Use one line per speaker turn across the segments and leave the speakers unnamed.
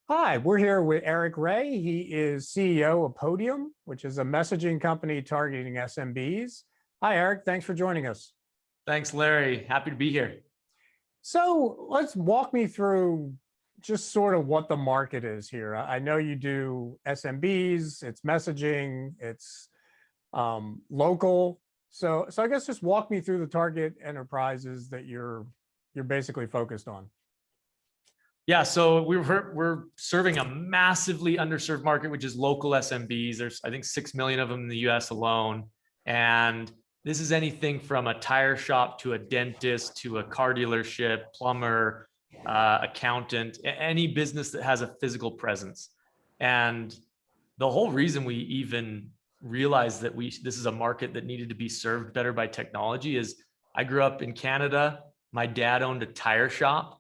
Hi, we're here with Eric Ray. He is CEO of Podium, which is a messaging company targeting SMBs. Hi, Eric. Thanks for joining us.
Thanks, Larry. Happy to be here.
So let's walk me through just sort of what the market is here. I know you do SMBs, it's messaging, it's local. So I guess just walk me through the target enterprises that you're basically focused on.
Yeah, so we're serving a massively underserved market, which is local SMBs. There's, I think, 6 million of them in the US alone. And this is anything from a tire shop to a dentist to a car dealership, plumber, accountant, any business that has a physical presence. And the whole reason we even realized that this is a market that needed to be served better by technology is I grew up in Canada. My dad owned a tire shop.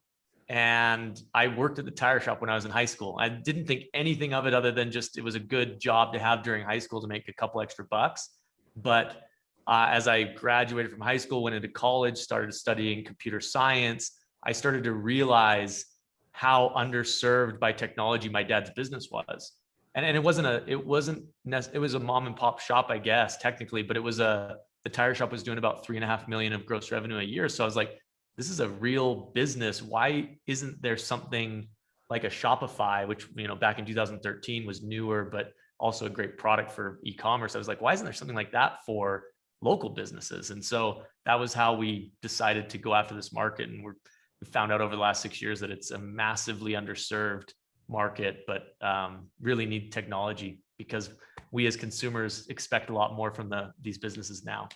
And I worked at the tire shop when I was in high school. I didn't think anything of it other than just it was a good job to have during high school to make a couple extra bucks. But as I graduated from high school, went into college, started studying computer science, I started to realize how underserved by technology my dad's business was. And it was a mom and pop shop, I guess, technically, but the tire shop was doing about 3.5 million of gross revenue a year. So I was like, this is a real business. Why isn't there something like a Shopify, which, back in 2013 was newer, but also a great product for e-commerce? I was like, why isn't there something like that for local businesses? And so that was how we decided to go after this market. And we found out over the last 6 years that it's a massively underserved market, but really need technology because we as consumers expect a lot more from these businesses now.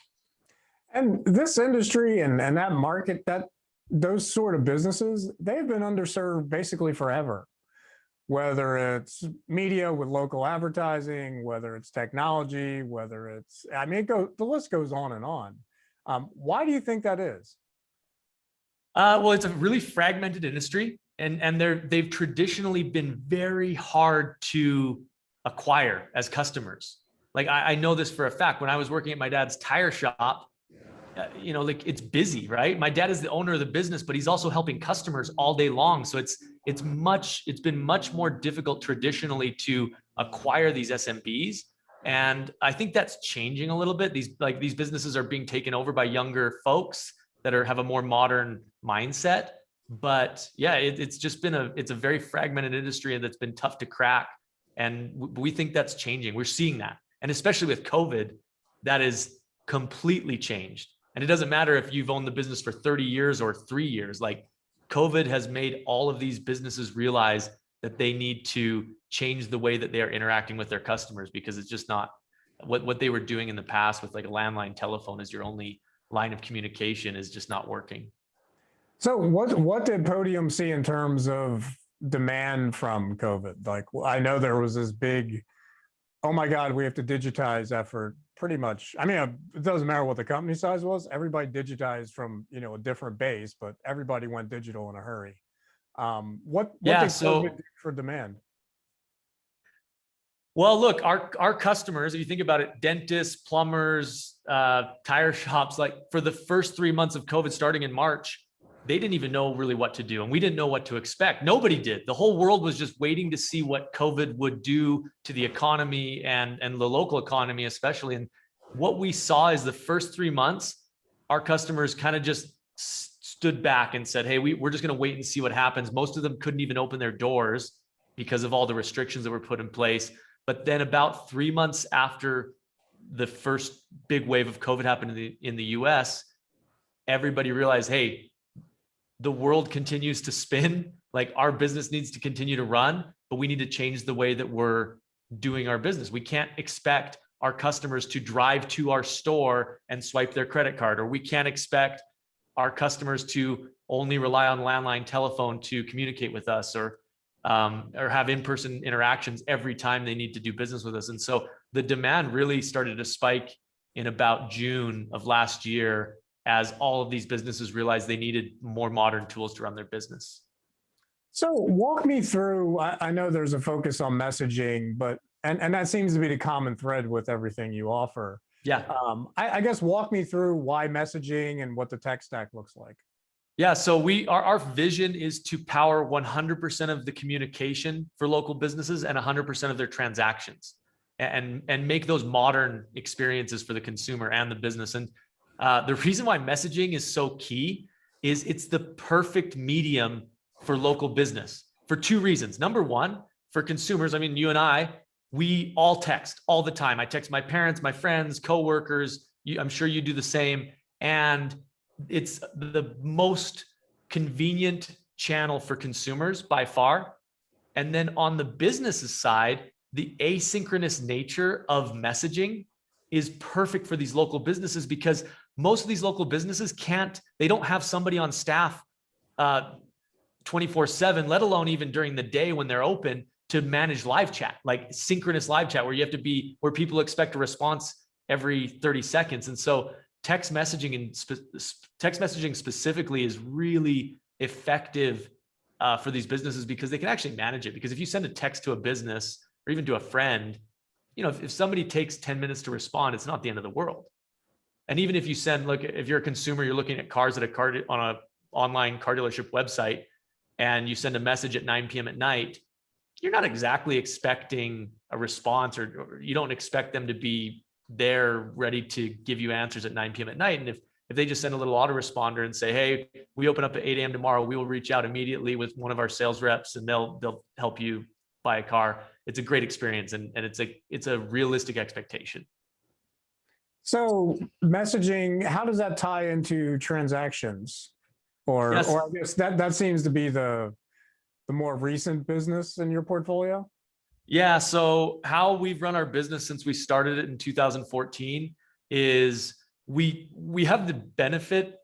And this industry and that market, those sort of businesses, they've been underserved basically forever. Whether it's media with local advertising, whether it's technology, the list goes on and on. Why do you think that is?
Well, it's a really fragmented industry, and they've traditionally been very hard to acquire as customers. Like I know this for a fact. When I was working at my dad's tire shop, like it's busy, right? My dad is the owner of the business, but he's also helping customers all day long. So it's been much more difficult traditionally to acquire these SMBs. And I think that's changing a little bit. These businesses are being taken over by younger folks that have a more modern mindset. But yeah, it's a very fragmented industry that's been tough to crack. And we think that's changing. We're seeing that. And especially with COVID, that is completely changed. And it doesn't matter if you've owned the business for 30 years or 3 years, like COVID has made all of these businesses realize that they need to change the way that they are interacting with their customers, because it's just not what they were doing in the past with like a landline telephone as your only line of communication is just not working.
So what did Podium see in terms of demand from COVID? Like, I know there was this big, oh my God, we have to digitize effort pretty much. I mean, it doesn't matter what the company size was. Everybody digitized from, a different base, but everybody went digital in a hurry. What did COVID do for demand?
Well, look, our customers, if you think about it, dentists, plumbers, tire shops, like for the first 3 months of COVID starting in March, they didn't even know really what to do. And we didn't know what to expect. Nobody did. The whole world was just waiting to see what COVID would do to the economy and the local economy, especially. And what we saw is the first 3 months, our customers kind of just stood back and said, hey, we're just going to wait and see what happens. Most of them couldn't even open their doors because of all the restrictions that were put in place. But then about 3 months after the first big wave of COVID happened in the US, everybody realized, hey, the world continues to spin. Like our business needs to continue to run, but we need to change the way that we're doing our business. We can't expect our customers to drive to our store and swipe their credit card, or we can't expect our customers to only rely on landline telephone to communicate with us, or have in-person interactions every time they need to do business with us. And so the demand really started to spike in about June of last year, as all of these businesses realized they needed more modern tools to run their business.
So walk me through, I know there's a focus on messaging, but, and that seems to be the common thread with everything you offer.
Yeah.
I guess walk me through why messaging and what the tech stack looks like.
Yeah, so our vision is to power 100% of the communication for local businesses and 100% of their transactions, and make those modern experiences for the consumer and the business. And the reason why messaging is so key is it's the perfect medium for local business for two reasons. Number one, for consumers, I mean, you and I, we all text all the time. I text my parents, my friends, coworkers. I'm sure you do the same. And it's the most convenient channel for consumers by far. And then on the business's side, the asynchronous nature of messaging is perfect for these local businesses, because most of these local businesses they don't have somebody on staff 24/7, let alone even during the day when they're open, to manage live chat, like synchronous live chat, where people expect a response every 30 seconds. And so text messaging specifically is really effective for these businesses, because they can actually manage it. Because if you send a text to a business or even to a friend, if somebody takes 10 minutes to respond, it's not the end of the world. And even if you if you're a consumer, you're looking at cars on a online car dealership website, and you send a message at 9 p.m. at night, you're not exactly expecting a response, or you don't expect them to be there ready to give you answers at 9 p.m. at night. And if they just send a little autoresponder and say, hey, we open up at 8 a.m. tomorrow, we will reach out immediately with one of our sales reps and they'll help you buy a car. It's a great experience, and it's a realistic expectation.
So messaging, how does that tie into transactions?
Yes.
Or I guess that seems to be the more recent business in your portfolio?
Yeah. So how we've run our business since we started it in 2014 is we have the benefit,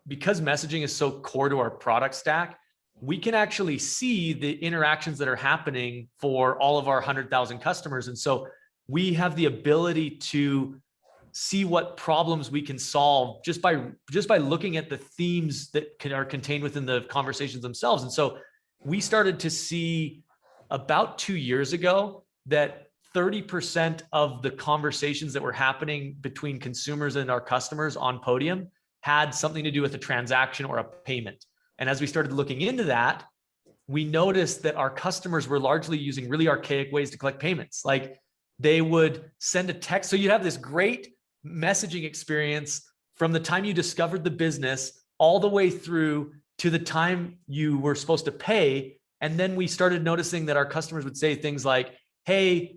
because messaging is so core to our product stack, we can actually see the interactions that are happening for all of our 100,000 customers. And so we have the ability to see what problems we can solve just by looking at the themes that are contained within the conversations themselves. And so we started to see about 2 years ago that 30% of the conversations that were happening between consumers and our customers on Podium had something to do with a transaction or a payment. And as we started looking into that, we noticed that our customers were largely using really archaic ways to collect payments. Like, they would send a text. So you'd have this great messaging experience from the time you discovered the business all the way through to the time you were supposed to pay. And then we started noticing that our customers would say things like, hey,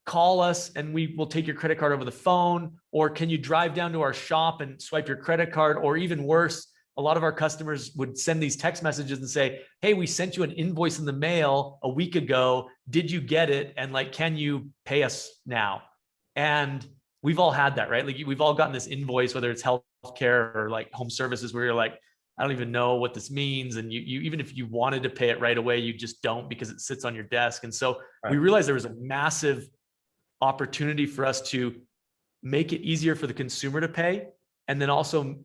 call us and we will take your credit card over the phone, or can you drive down to our shop and swipe your credit card? Or even worse, a lot of our customers would send these text messages and say, hey, we sent you an invoice in the mail a week ago. Did you get it? And can you pay us now? And we've all had that, right? Like, we've all gotten this invoice, whether it's healthcare or home services, where you're like, I don't even know what this means. And you even if you wanted to pay it right away, you just don't, because it sits on your desk. And so we realized there was a massive opportunity for us to make it easier for the consumer to pay, and then also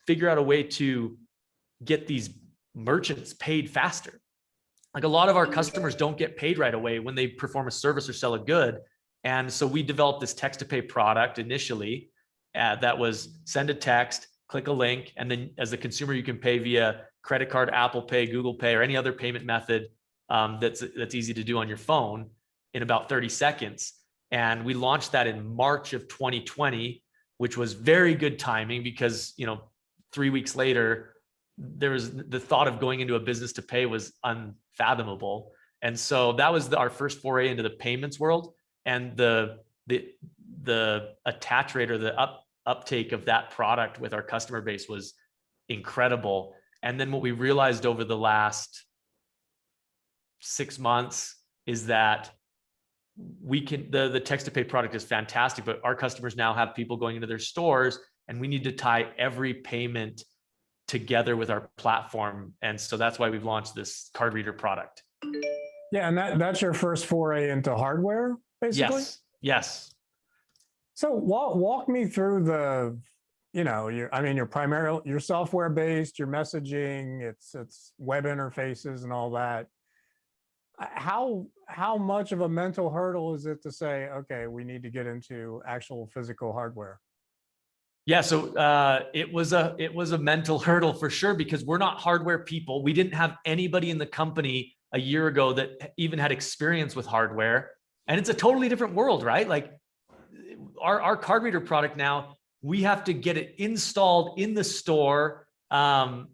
figure out a way to get these merchants paid faster. Like, a lot of our customers don't get paid right away when they perform a service or sell a good. And so we developed this text to pay product initially that was send a text, click a link, and then as a consumer, you can pay via credit card, Apple Pay, Google Pay, or any other payment method that's easy to do on your phone in about 30 seconds. And we launched that in March of 2020, which was very good timing, because 3 weeks later, there was the thought of going into a business to pay was unfathomable. And so that was our first foray into the payments world. And the attach rate, or the uptake of that product with our customer base, was incredible. And then what we realized over the last 6 months is that the text to pay product is fantastic, but our customers now have people going into their stores, and we need to tie every payment together with our platform. And so that's why we've launched this card reader product.
Yeah, and that's your first foray into hardware, basically?
Yes.
So walk me through your software based, your messaging, it's web interfaces and all that. How much of a mental hurdle is it to say, okay, we need to get into actual physical hardware?
Yeah, so it was a mental hurdle for sure, because we're not hardware people. We didn't have anybody in the company a year ago that even had experience with hardware, and it's a totally different world, right? Like our card reader product now, we have to get it installed in the store.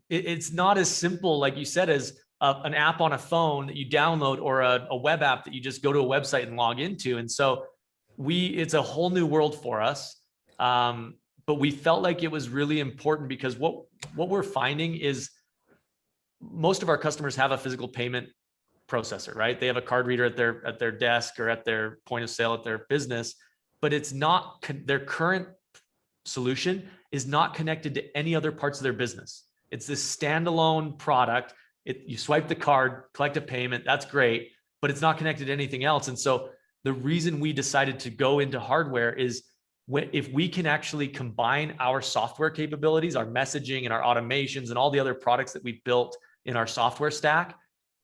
It's not as simple, like you said, as an app on a phone that you download, or a web app that you just go to a website and log into. And so it's a whole new world for us. But we felt like it was really important, because what we're finding is most of our customers have a physical payment processor, right? They have a card reader at their desk or at their point of sale at their business, but it's not, their current solution is not connected to any other parts of their business. It's this standalone product. You swipe the card, collect a payment, that's great, but it's not connected to anything else. And so the reason we decided to go into hardware is, if we can actually combine our software capabilities, our messaging and our automations and all the other products that we built in our software stack,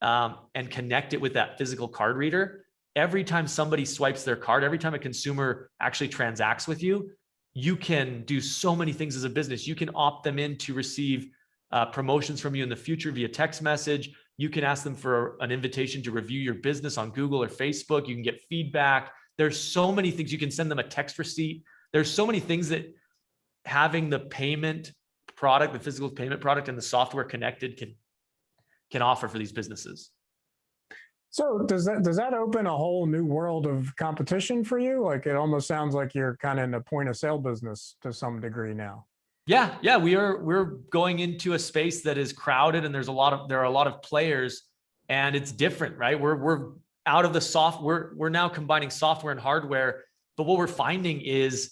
and connect it with that physical card reader, every time somebody swipes their card, every time a consumer actually transacts with you, you can do so many things as a business. You can opt them in to receive promotions from you in the future via text message. You can ask them for an invitation to review your business on Google or Facebook. You can get feedback. There's so many things. You can send them a text receipt. There's so many things that having the payment product, the physical payment product, and the software connected can offer for these businesses.
So does that open a whole new world of competition for you? Like, it almost sounds like you're kind of in the point of sale business to some degree now.
Yeah, we're going into a space that is crowded, and there are a lot of players, and it's different, right? We're out of the software. We're now combining software and hardware, but what we're finding is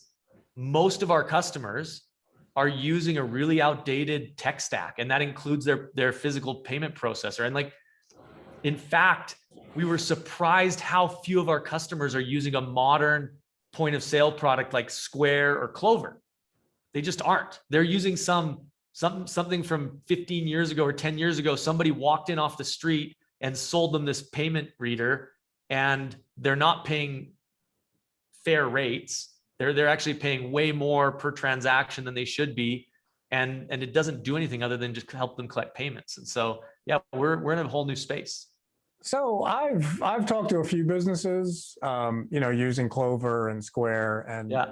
most of our customers are using a really outdated tech stack, and that includes their physical payment processor. And like, in fact, we were surprised how few of our customers are using a modern point of sale product like Square or Clover. They just aren't. They're using something from 15 years ago or 10 years ago. Somebody walked in off the street and sold them this payment reader, and they're not paying fair rates. They're actually paying way more per transaction than they should be, and it doesn't do anything other than just help them collect payments. And so, yeah, we're in a whole new space.
So I've talked to a few businesses, using Clover and Square, and
Yeah.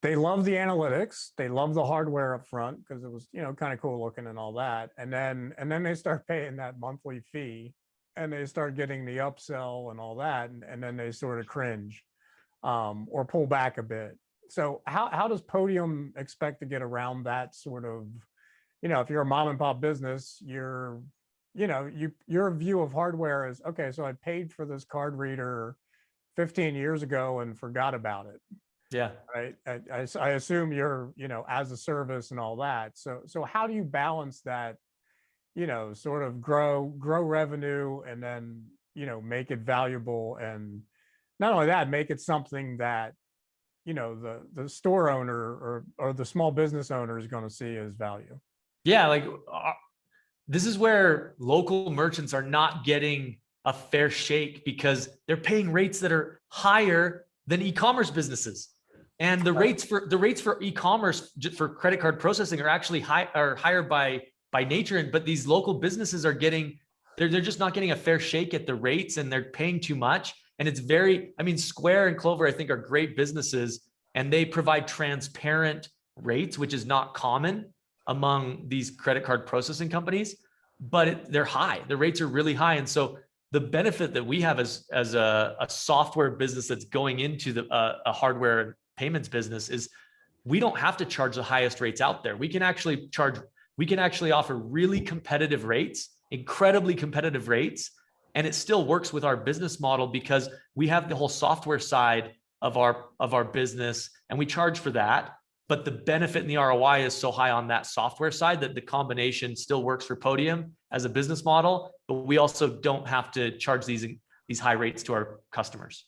they love the analytics, they love the hardware up front because it was kind of cool looking and all that, and then they start paying that monthly fee, and they start getting the upsell and all that, and then they sort of cringe. Or pull back a bit. So how does Podium expect to get around that sort of, if you're a mom and pop business, your view of hardware is, okay, so I paid for this card reader 15 years ago and forgot about it.
Yeah.
Right. I assume you're, as a service and all that. So how do you balance that, sort of grow revenue, and then, make it valuable, and not only that, make it something that, the store owner or the small business owner is going to see as value?
Yeah, like this is where local merchants are not getting a fair shake, because they're paying rates that are higher than e-commerce businesses. And the rates for e-commerce for credit card processing are actually higher by nature. But these local businesses are they're just not getting a fair shake at the rates, and they're paying too much. And it's Square and Clover, I think, are great businesses, and they provide transparent rates, which is not common among these credit card processing companies, but they're high. The rates are really high. And so the benefit that we have as a software business that's going into a hardware payments business is we don't have to charge the highest rates out there. We can actually offer really competitive rates, incredibly competitive rates, and it still works with our business model, because we have the whole software side of our business, and we charge for that. But the benefit and the ROI is so high on that software side that the combination still works for Podium as a business model, but we also don't have to charge these high rates to our customers.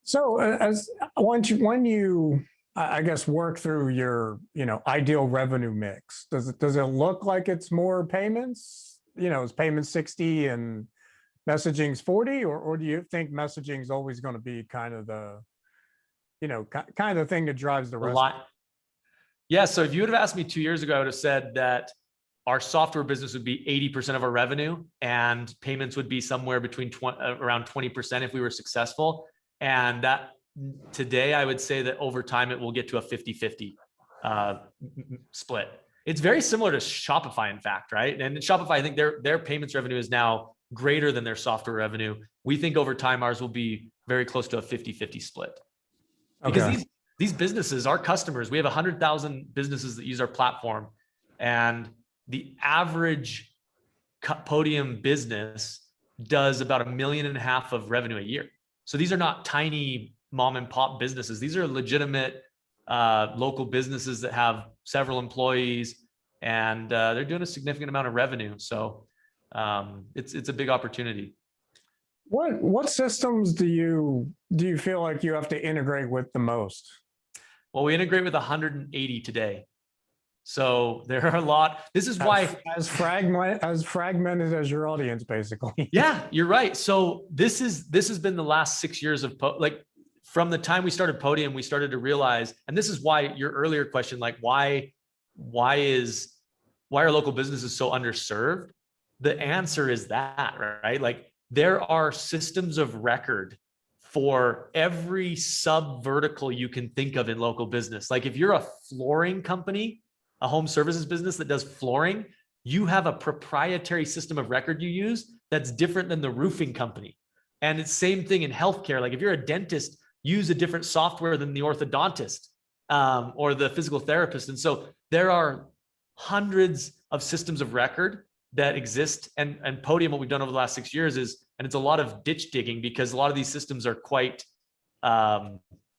So when you I guess work through your ideal revenue mix, does it look like it's more payments? Is payments 60 and messaging's 40, or do you think messaging is always going to be kind of the kind of thing that drives the rest?
Yeah. So if you would have asked me 2 years ago, I would have said that our software business would be 80% of our revenue and payments would be somewhere between around 20% if we were successful. And that today, I would say that over time, it will get to a 50-50 split. It's very similar to Shopify, in fact, right? And Shopify, I think their payments revenue is now greater than their software revenue. We think over time, ours will be very close to a 50-50 split. Because
Okay.
these businesses, our customers, we have 100,000 businesses that use our platform, and the average Podium business does about $1.5 million of revenue a year. So these are not tiny mom and pop businesses. These are legitimate local businesses that have several employees, and they're doing a significant amount of revenue. So it's a big opportunity.
What systems do you feel like you have to integrate with the most?
Well, we integrate with 180 today. So there are a lot. This is why
as fragmented as your audience, basically.
Yeah, you're right. So this has been the last 6 years of from the time we started Podium, we started to realize, and this is why your earlier question, like why are local businesses so underserved? The answer is that, right? Like there are systems of record for every sub vertical you can think of in local business. Like if you're a flooring company, a home services business that does flooring, you have a proprietary system of record you use that's different than the roofing company. And it's same thing in healthcare. Like if you're a dentist, use a different software than the orthodontist or the physical therapist. And so there are hundreds of systems of record that exist. And Podium, what we've done over the last 6 years is, and it's a lot of ditch digging because a lot of these systems are quite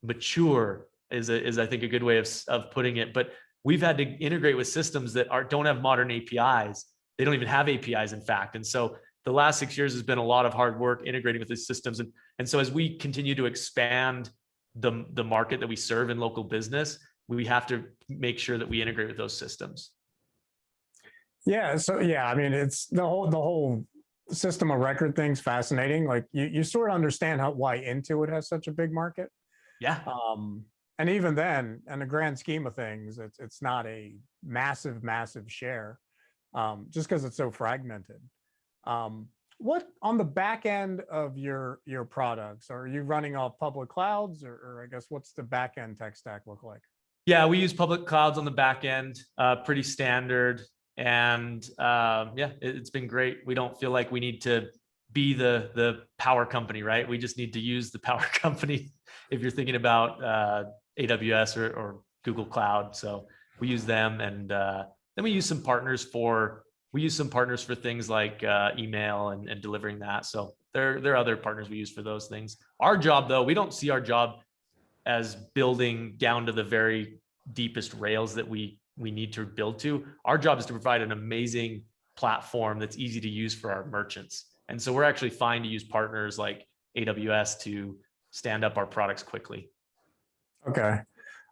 mature is I think a good way of putting it. But we've had to integrate with systems that don't have modern APIs. They don't even have APIs, in fact. And so the last 6 years has been a lot of hard work integrating with these systems. And so as we continue to expand the market that we serve in local business, we have to make sure that we integrate with those systems.
Yeah. So yeah, I mean, it's the whole system of record thing's fascinating. Like you sort of understand why Intuit has such a big market.
Yeah.
And even then, in the grand scheme of things, it's not a massive share, just because it's so fragmented. What on the back end of your products, are you running off public clouds, or I guess what's the back end tech stack look like?
Yeah, we use public clouds on the back end, pretty standard. And yeah, it's been great. We don't feel like we need to be the power company, right? We just need to use the power company if you're thinking about AWS or Google Cloud. So we use them, and then we use some partners for things like email and delivering that. So there are other partners we use for those things. Our job, though, we don't see our job as building down to the very deepest rails that we need to build to. Our job is to provide an amazing platform that's easy to use for our merchants. And so we're actually fine to use partners like AWS to stand up our products quickly. Okay.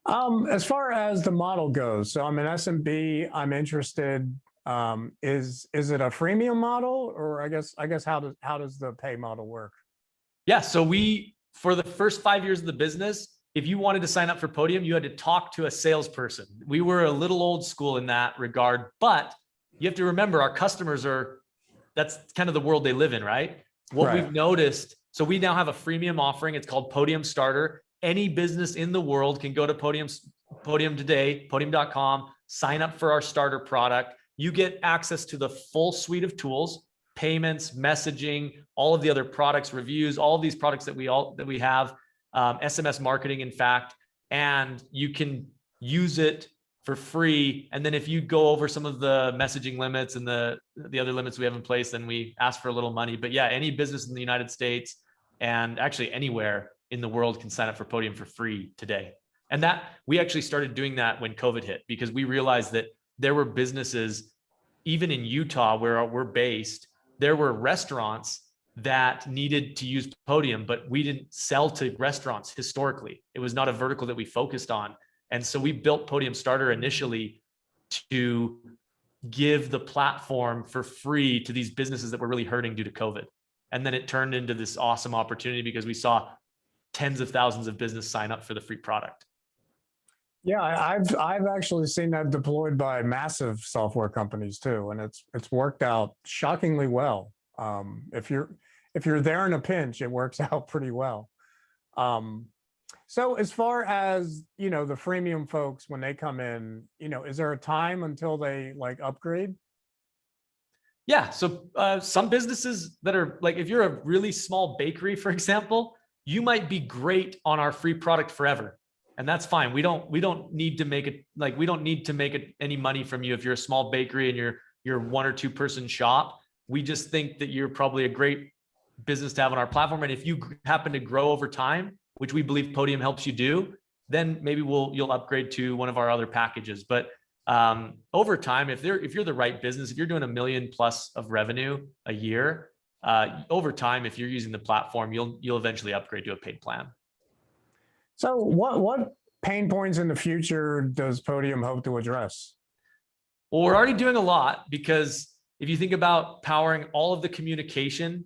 As far as the model goes, so I'm an SMB, I'm interested. Is it a freemium model, or I guess how does the pay model work?
Yeah. So for the first 5 years of the business, if you wanted to sign up for Podium, you had to talk to a salesperson. We were a little old school in that regard, but you have to remember our customers that's kind of the world they live in, right? What we've noticed, so we now have a freemium offering. It's called Podium Starter. Any business in the world can go to Podium today, podium.com, sign up for our starter product. You get access to the full suite of tools, payments, messaging, all of the other products, reviews, all of these products that we have, SMS marketing, in fact, and you can use it for free. And then if you go over some of the messaging limits and the other limits we have in place, then we ask for a little money. But yeah, any business in the United States and actually anywhere in the world can sign up for Podium for free today. And that we actually started doing that when COVID hit, because we realized that there were businesses, even in Utah where we're based, there were restaurants that needed to use Podium, but we didn't sell to restaurants historically. It was not a vertical that we focused on. And so we built Podium Starter initially to give the platform for free to these businesses that were really hurting due to COVID. And then it turned into this awesome opportunity because we saw tens of thousands of business sign up for the free product.
Yeah, I've actually seen that deployed by massive software companies too, and it's worked out shockingly well. If you're there in a pinch, it works out pretty well. Um, so as far as, the freemium folks, when they come in, is there a time until they like upgrade?
Yeah. So some businesses that are like, if you're a really small bakery, for example, you might be great on our free product forever. And that's fine. We don't need to make it like, we don't need to make it any money from you. If you're a small bakery and you're 1 or 2 person shop, we just think that you're probably a great business to have on our platform. And if you happen to grow over time, which we believe Podium helps you do, then maybe you'll upgrade to one of our other packages. But over time, if you're the right business, if you're doing $1 million plus of revenue a year, over time, if you're using the platform, you'll eventually upgrade to a paid plan.
So what pain points in the future does Podium hope to address?
Well, we're already doing a lot, because if you think about powering all of the communication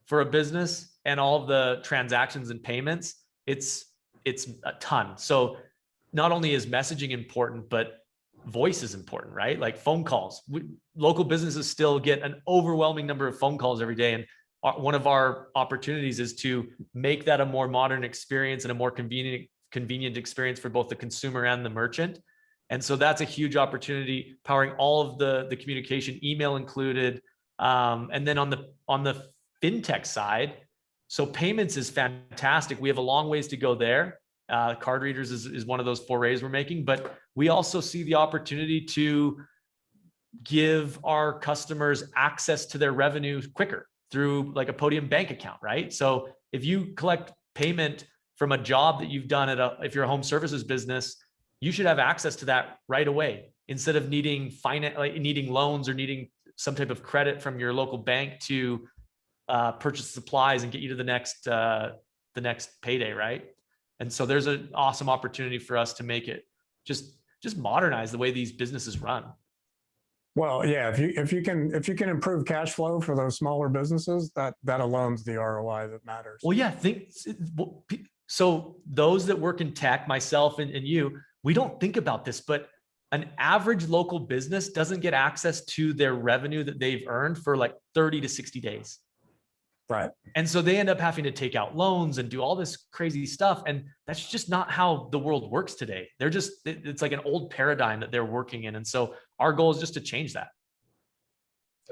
for a business and all of the transactions and payments, it's a ton. So not only is messaging important, but voice is important, right? Like phone calls. Local businesses still get an overwhelming number of phone calls every day. And one of our opportunities is to make that a more modern experience and a more convenient experience for both the consumer and the merchant. And so that's a huge opportunity, powering all of the communication, email included. And then on the fintech side, so payments is fantastic. We have a long ways to go there. Card readers is one of those forays we're making, but we also see the opportunity to give our customers access to their revenue quicker through like a Podium bank account, right? So if you collect payment from a job that you've done if you're a home services business, you should have access to that right away, instead of needing needing loans or needing some type of credit from your local bank to purchase supplies and get you to the next payday, right? And so there's an awesome opportunity for us to make it just modernize the way these businesses run.
Well, yeah, if you can improve cash flow for those smaller businesses, that alone's the ROI that matters.
Well, yeah, so those that work in tech, myself and you, we don't think about this, but an average local business doesn't get access to their revenue that they've earned for like 30 to 60 days.
Right.
And so they end up having to take out loans and do all this crazy stuff. And that's just not how the world works today. It's like an old paradigm that they're working in. And so our goal is just to change that.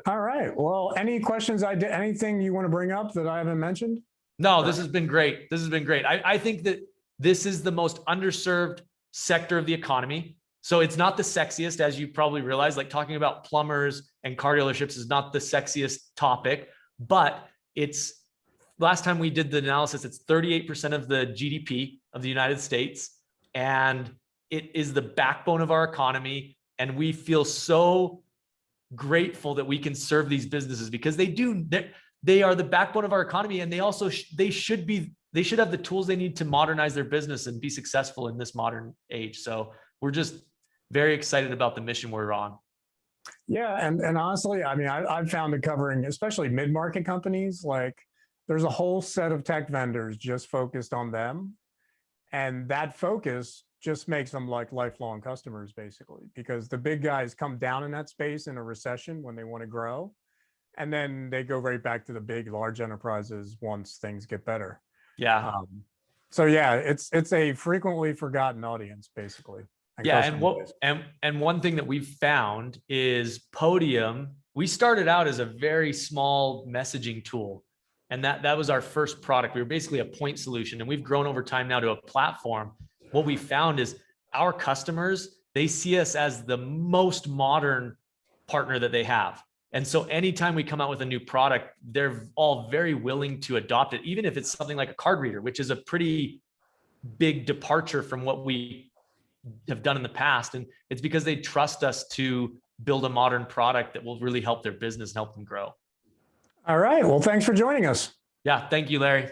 All right. Well, any questions? Anything you want to bring up that I haven't mentioned?
No, this has been great. This has been great. I think that this is the most underserved sector of the economy. So it's not the sexiest, as you probably realize, like talking about plumbers and car dealerships is not the sexiest topic, but it's, last time we did the analysis, it's 38% of the GDP of the United States. And it is the backbone of our economy. And we feel so grateful that we can serve these businesses, because they are the backbone of our economy. And they should have the tools they need to modernize their business and be successful in this modern age. So we're just very excited about the mission we're on.
Yeah, and honestly, I mean, I've found it covering, especially mid-market companies, like there's a whole set of tech vendors just focused on them. And that focus just makes them like lifelong customers, basically, because the big guys come down in that space in a recession when they want to grow. And then they go right back to the big, large enterprises once things get better.
Yeah.
So yeah, it's a frequently forgotten audience, basically.
Yeah, and one thing that we've found is Podium. We started out as a very small messaging tool, and that was our first product. We were basically a point solution, and we've grown over time now to a platform. What we found is our customers, they see us as the most modern partner that they have. And so anytime we come out with a new product, they're all very willing to adopt it, even if it's something like a card reader, which is a pretty big departure from what we have done in the past. And it's because they trust us to build a modern product that will really help their business and help them grow.
All right. Well, thanks for joining us.
Yeah. Thank you, Larry.